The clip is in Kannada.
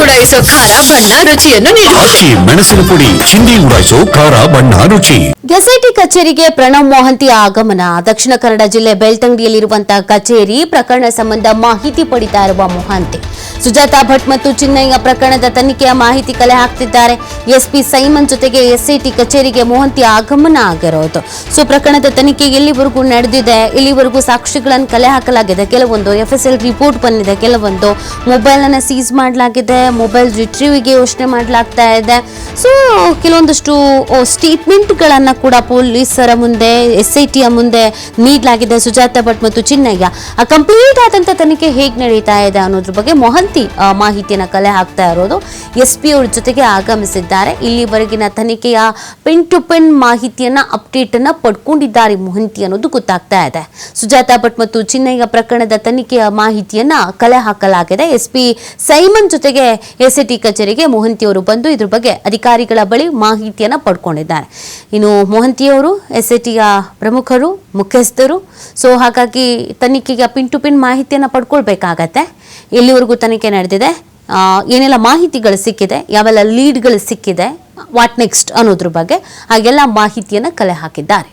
ಉಡಾಯಿಸೋ ಖಾರ ಬಣ್ಣ ರುಚಿಯನ್ನು ಅಕ್ಕಿ ಮೆಣಸಿನ ಪುಡಿ ಚಿಂದಿ ಉಡಾಯಿಸೋ ಖಾರ ಬಣ್ಣ ರುಚಿ. ಗೆಜೆಟಿ ಕಚೇರಿಗೆ ಪ್ರಣವ್ ಮೊಹಂತಿ ಆಗಮನ. ದಕ್ಷಿಣ ಕನ್ನಡ ಜಿಲ್ಲೆ ಬೆಳ್ತಂಗಡಿಯಲ್ಲಿರುವಂತಹ ಕಚೇರಿ ಪ್ರಕರಣ ಸಂಬಂಧ ಮಾಹಿತಿ ಪಡಿತಾ ಇರುವ ಮೊಹಂತಿ ಸುಜಾತಾ ಭಟ್ ಮತ್ತು ಚಿನ್ನಯ್ಯ ಪ್ರಕರಣದ ತನಿಖೆಯ ಮಾಹಿತಿ ಕಲೆ ಹಾಕ್ತಿದ್ದಾರೆ. ಎಸ್ಪಿ ಸೈಮನ್ ಜೊತೆಗೆ ಎಸ್ಐಟಿ ಕಚೇರಿಗೆ ಮೊಹಂತಿ ಆಗಮನ ಆಗಿರೋದು. ಸೊ ಪ್ರಕರಣದ ತನಿಖೆ ಎಲ್ಲಿವರೆಗೂ ನಡೆದಿದೆ, ಇಲ್ಲಿವರೆಗೂ ಸಾಕ್ಷಿಗಳನ್ನು ಕಲೆ ಹಾಕಲಾಗಿದೆ, ಕೆಲವೊಂದು FSL ರಿಪೋರ್ಟ್ ಬಂದಿದೆ, ಕೆಲವೊಂದು ಮೊಬೈಲ್ ಅನ್ನ ಸೀಸ್ ಮಾಡಲಾಗಿದೆ, ಮೊಬೈಲ್ ರಿಟ್ರೀವ್ಗೆ ಯೋಚನೆ ಮಾಡಲಾಗ್ತಾ ಇದೆ. ಸೊ ಕೆಲವೊಂದಷ್ಟು ಸ್ಟೇಟ್ಮೆಂಟ್ಗಳನ್ನು ಕೂಡ ಪೊಲೀಸರ ಮುಂದೆ SITಯ ಮುಂದೆ ನೀಡಲಾಗಿದೆ. ಸುಜಾತಾ ಭಟ್ ಮತ್ತು ಚಿನ್ನಯ್ಯ ಕಂಪ್ಲೀಟ್ ಆದಂತ ತನಿಖೆ ಹೇಗೆ ನಡೀತಾ ಇದೆ ಅನ್ನೋದ್ರ ಬಗ್ಗೆ ಮೊಹಂತಿ ಮಾಹಿತಿಯನ್ನು ಕಲೆ ಹಾಕ್ತಾ ಇರೋದು. SP ಅವ್ರ ಜೊತೆಗೆ ಆಗಮಿಸಿದ್ದಾರೆ. ಇಲ್ಲಿವರೆಗಿನ ತನಿಖೆಯ ಪೆನ್ ಟು ಪೆನ್ ಮಾಹಿತಿಯನ್ನ ಅಪ್ಡೇಟ್ ಅನ್ನ ಪಡ್ಕೊಂಡಿದ್ದಾರೆ ಮೊಹಂತಿ ಅನ್ನೋದು ಗೊತ್ತಾಗ್ತಾ ಇದೆ. ಸುಜಾತಾ ಭಟ್ ಮತ್ತು ಚಿನ್ನಯ್ಯ ಪ್ರಕರಣದ ತನಿಖೆಯ ಮಾಹಿತಿಯನ್ನ ಕಲೆ ಹಾಕಲಾಗಿದೆ. SP ಸೈಮನ್ ಜೊತೆಗೆ SIT ಕಚೇರಿಗೆ ಮೊಹಂತಿ ಅವರು ಬಂದು ಇದ್ರ ಬಗ್ಗೆ ಅಧಿಕಾರಿಗಳ ಬಳಿ ಮಾಹಿತಿಯನ್ನ ಪಡ್ಕೊಂಡಿದ್ದಾರೆ. ಇನ್ನು ಮೊಹಂತಿಯವರು SITಯ ಪ್ರಮುಖರು, ಮುಖ್ಯಸ್ಥರು. ಸೊ ಹಾಗಾಗಿ ತನಿಖೆಗೆ ಪಿನ್ ಟು ಪಿನ್ ಮಾಹಿತಿಯನ್ನ ಪಡ್ಕೊಳ್ಬೇಕಾಗತ್ತೆ. ಎಲ್ಲಿವರೆಗೂ ತನಿಖೆ ನಡೆದಿದೆ, ಏನೆಲ್ಲ ಮಾಹಿತಿಗಳು ಸಿಕ್ಕಿದೆ, ಯಾವೆಲ್ಲ ಲೀಡ್ಗಳು ಸಿಕ್ಕಿದೆ, ವಾಟ್ ನೆಕ್ಸ್ಟ್ ಅನ್ನೋದ್ರ ಬಗ್ಗೆ ಹಾಗೆಲ್ಲ ಮಾಹಿತಿಯನ್ನು ಕಲೆ ಹಾಕಿದ್ದಾರೆ.